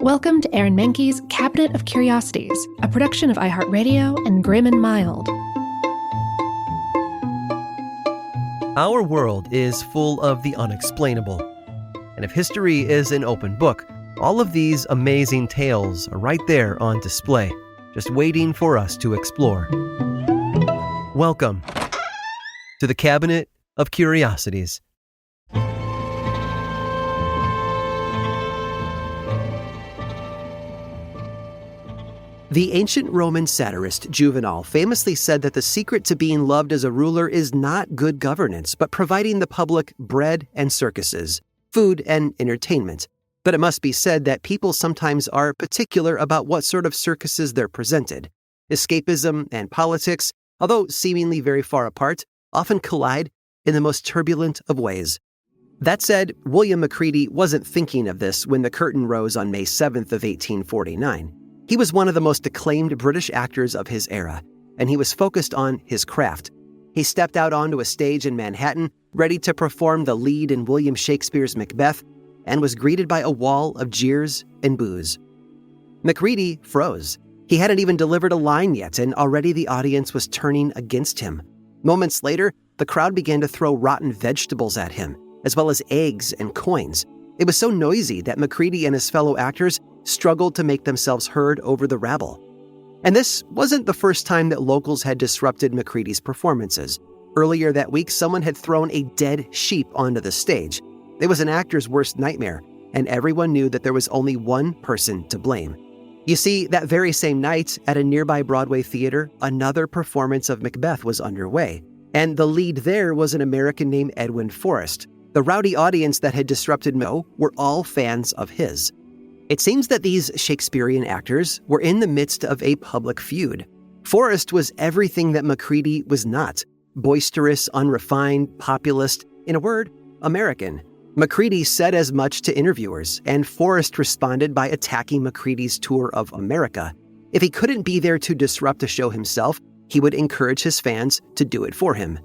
Welcome to Aaron Mahnke's Cabinet of Curiosities, a production of iHeartRadio and Grim and Mild. Our world is full of the unexplainable. And if history is an open book, all of these amazing tales are right there on display, just waiting for us to explore. Welcome to the Cabinet of Curiosities. The ancient Roman satirist Juvenal famously said that the secret to being loved as a ruler is not good governance, but providing the public bread and circuses, food and entertainment. But it must be said that people sometimes are particular about what sort of circuses they're presented. Escapism and politics, although seemingly very far apart, often collide in the most turbulent of ways. That said, William Macready wasn't thinking of this when the curtain rose on May 7th of 1849. He was one of the most acclaimed British actors of his era, and he was focused on his craft. He stepped out onto a stage in Manhattan, ready to perform the lead in William Shakespeare's Macbeth, and was greeted by a wall of jeers and boos. Macready froze. He hadn't even delivered a line yet, and already the audience was turning against him. Moments later, the crowd began to throw rotten vegetables at him, as well as eggs and coins. It was so noisy that Macready and his fellow actors struggled to make themselves heard over the rabble. And this wasn't the first time that locals had disrupted Macready's performances. Earlier that week, someone had thrown a dead sheep onto the stage. It was an actor's worst nightmare, and everyone knew that there was only one person to blame. You see, that very same night, at a nearby Broadway theater, another performance of Macbeth was underway, and the lead there was an American named Edwin Forrest. The rowdy audience that had disrupted Mo were all fans of his. It seems that these Shakespearean actors were in the midst of a public feud. Forrest was everything that Macready was not: boisterous, unrefined, populist, in a word, American. Macready said as much to interviewers, and Forrest responded by attacking Macready's tour of America. If he couldn't be there to disrupt a show himself, he would encourage his fans to do it for him.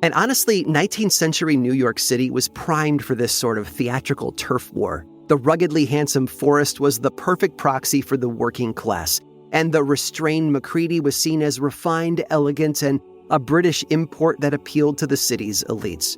And honestly, 19th century New York City was primed for this sort of theatrical turf war. The ruggedly handsome Forrest was the perfect proxy for the working class, and the restrained Macready was seen as refined, elegant, and a British import that appealed to the city's elites.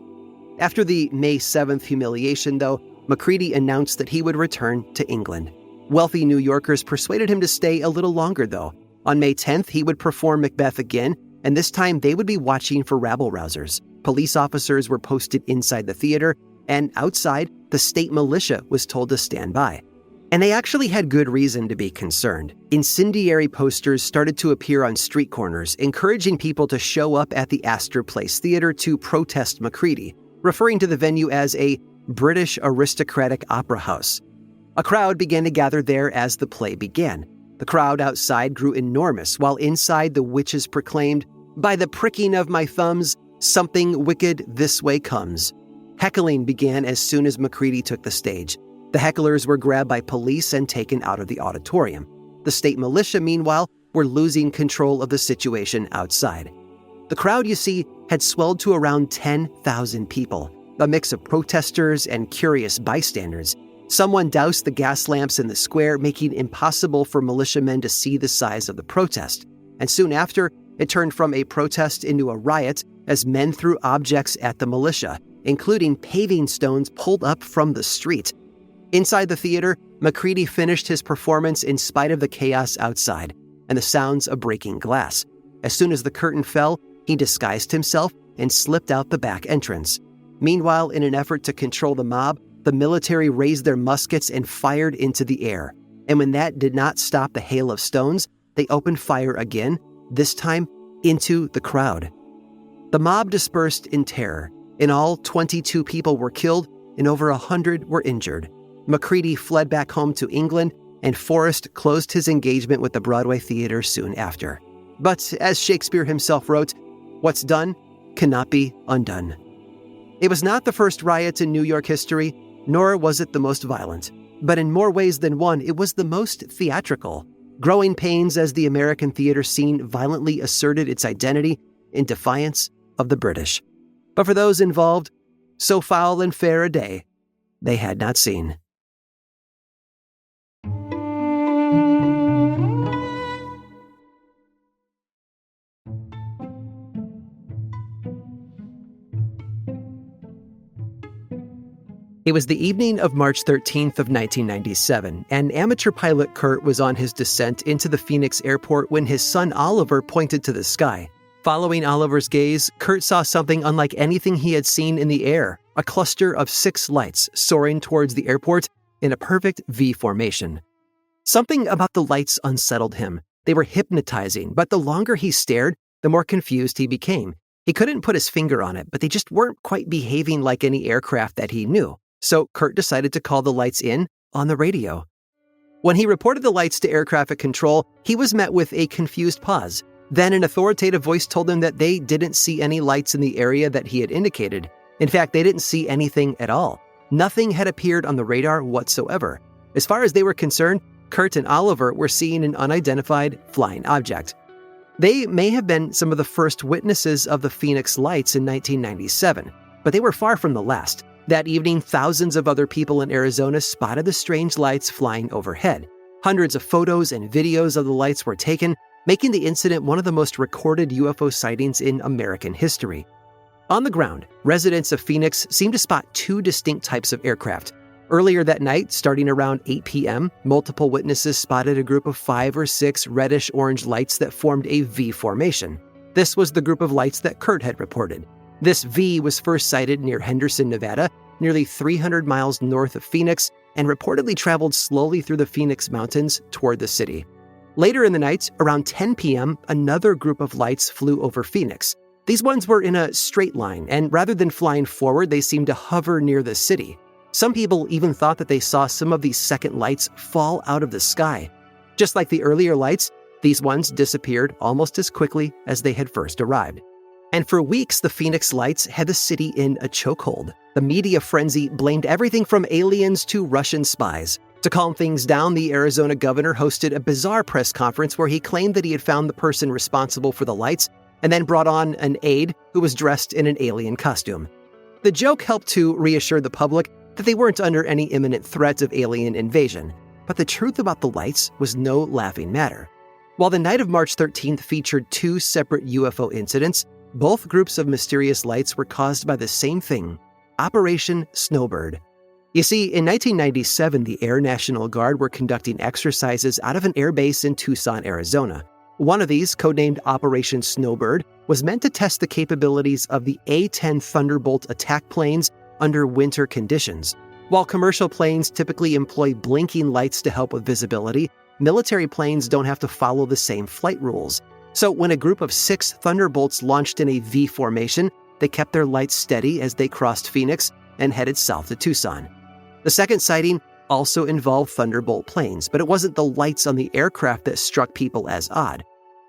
After the May 7th humiliation, though, Macready announced that he would return to England. Wealthy New Yorkers persuaded him to stay a little longer, though. On May 10th, he would perform Macbeth again, and this time they would be watching for rabble-rousers. Police officers were posted inside the theater, and outside, the state militia was told to stand by. And they actually had good reason to be concerned. Incendiary posters started to appear on street corners, encouraging people to show up at the Astor Place theater to protest Macready, referring to the venue as a British aristocratic opera house. A crowd began to gather there as the play began. The crowd outside grew enormous, while inside the witches proclaimed, "By the pricking of my thumbs, something wicked this way comes." Heckling began as soon as Macready took the stage. The hecklers were grabbed by police and taken out of the auditorium. The state militia, meanwhile, were losing control of the situation outside. The crowd, you see, had swelled to around 10,000 people, a mix of protesters and curious bystanders. Someone doused the gas lamps in the square, making it impossible for militiamen to see the size of the protest. And soon after, it turned from a protest into a riot as men threw objects at the militia, including paving stones pulled up from the street. Inside the theater, Macready finished his performance in spite of the chaos outside and the sounds of breaking glass. As soon as the curtain fell, he disguised himself and slipped out the back entrance. Meanwhile, in an effort to control the mob, the military raised their muskets and fired into the air. And when that did not stop the hail of stones, they opened fire again, this time into the crowd. The mob dispersed in terror. In all, 22 people were killed and over 100 were injured. Macready fled back home to England, and Forrest closed his engagement with the Broadway theater soon after. But as Shakespeare himself wrote, "What's done cannot be undone." It was not the first riot in New York history, nor was it the most violent. But in more ways than one, it was the most theatrical. Growing pains as the American theater scene violently asserted its identity in defiance of the British. But for those involved, so foul and fair a day they had not seen. It was the evening of March 13th of 1997, and amateur pilot Kurt was on his descent into the Phoenix airport when his son Oliver pointed to the sky. Following Oliver's gaze, Kurt saw something unlike anything he had seen in the air, a cluster of 6 lights soaring towards the airport in a perfect V formation. Something about the lights unsettled him. They were hypnotizing, but the longer he stared, the more confused he became. He couldn't put his finger on it, but they just weren't quite behaving like any aircraft that he knew. So Kurt decided to call the lights in on the radio. When he reported the lights to air traffic control, he was met with a confused pause. Then an authoritative voice told him that they didn't see any lights in the area that he had indicated. In fact, they didn't see anything at all. Nothing had appeared on the radar whatsoever. As far as they were concerned, Kurt and Oliver were seeing an unidentified flying object. They may have been some of the first witnesses of the Phoenix lights in 1997, but they were far from the last. That evening, thousands of other people in Arizona spotted the strange lights flying overhead. Hundreds of photos and videos of the lights were taken, making the incident one of the most recorded UFO sightings in American history. On the ground, residents of Phoenix seemed to spot 2 distinct types of aircraft. Earlier that night, starting around 8 p.m., multiple witnesses spotted a group of 5 or 6 reddish-orange lights that formed a V formation. This was the group of lights that Kurt had reported. This V was first sighted near Henderson, Nevada, nearly 300 miles north of Phoenix, and reportedly traveled slowly through the Phoenix Mountains toward the city. Later in the night, around 10 p.m., another group of lights flew over Phoenix. These ones were in a straight line, and rather than flying forward, they seemed to hover near the city. Some people even thought that they saw some of these second lights fall out of the sky. Just like the earlier lights, these ones disappeared almost as quickly as they had first arrived. And for weeks, the Phoenix lights had the city in a chokehold. The media frenzy blamed everything from aliens to Russian spies. To calm things down, the Arizona governor hosted a bizarre press conference where he claimed that he had found the person responsible for the lights and then brought on an aide who was dressed in an alien costume. The joke helped to reassure the public that they weren't under any imminent threat of alien invasion, but the truth about the lights was no laughing matter. While the night of March 13th featured 2 separate UFO incidents, both groups of mysterious lights were caused by the same thing: Operation Snowbird. You see, in 1997, the Air National Guard were conducting exercises out of an air base in Tucson, Arizona. One of these, codenamed Operation Snowbird, was meant to test the capabilities of the A-10 Thunderbolt attack planes under winter conditions. While commercial planes typically employ blinking lights to help with visibility, military planes don't have to follow the same flight rules. So when a group of 6 Thunderbolts launched in a V formation, they kept their lights steady as they crossed Phoenix and headed south to Tucson. The second sighting also involved Thunderbolt planes, but it wasn't the lights on the aircraft that struck people as odd.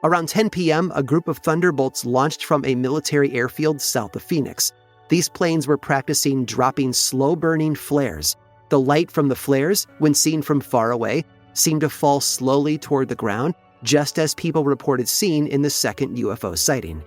Around 10 p.m., a group of Thunderbolts launched from a military airfield south of Phoenix. These planes were practicing dropping slow-burning flares. The light from the flares, when seen from far away, seemed to fall slowly toward the ground, just as people reported seeing in the second UFO sighting.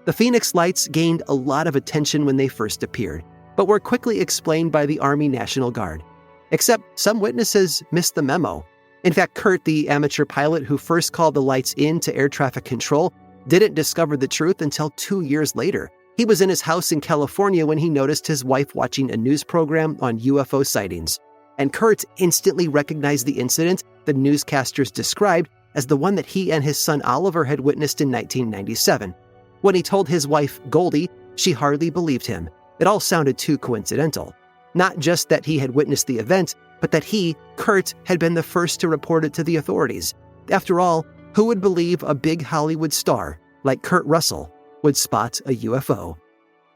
The Phoenix lights gained a lot of attention when they first appeared, but were quickly explained by the Army National Guard. Except some witnesses missed the memo. In fact, Kurt, the amateur pilot who first called the lights in to air traffic control, didn't discover the truth until 2 years later. He was in his house in California when he noticed his wife watching a news program on UFO sightings. And Kurt instantly recognized the incident the newscasters described as the one that he and his son Oliver had witnessed in 1997. When he told his wife, Goldie, she hardly believed him. It all sounded too coincidental. Not just that he had witnessed the event, but that he, Kurt, had been the first to report it to the authorities. After all, who would believe a big Hollywood star like Kurt Russell would spot a UFO?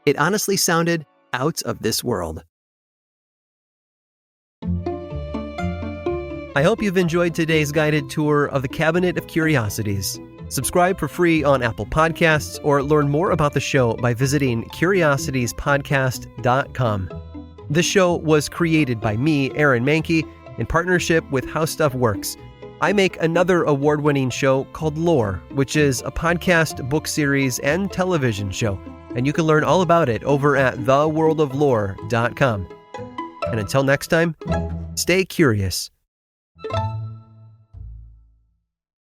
It honestly sounded out of this world. I hope you've enjoyed today's guided tour of the Cabinet of Curiosities. Subscribe for free on Apple Podcasts or learn more about the show by visiting curiositiespodcast.com. This show was created by me, Aaron Mahnke, in partnership with How Stuff Works. I make another award-winning show called Lore, which is a podcast, book series, and television show, and you can learn all about it over at theworldoflore.com. And until next time, stay curious.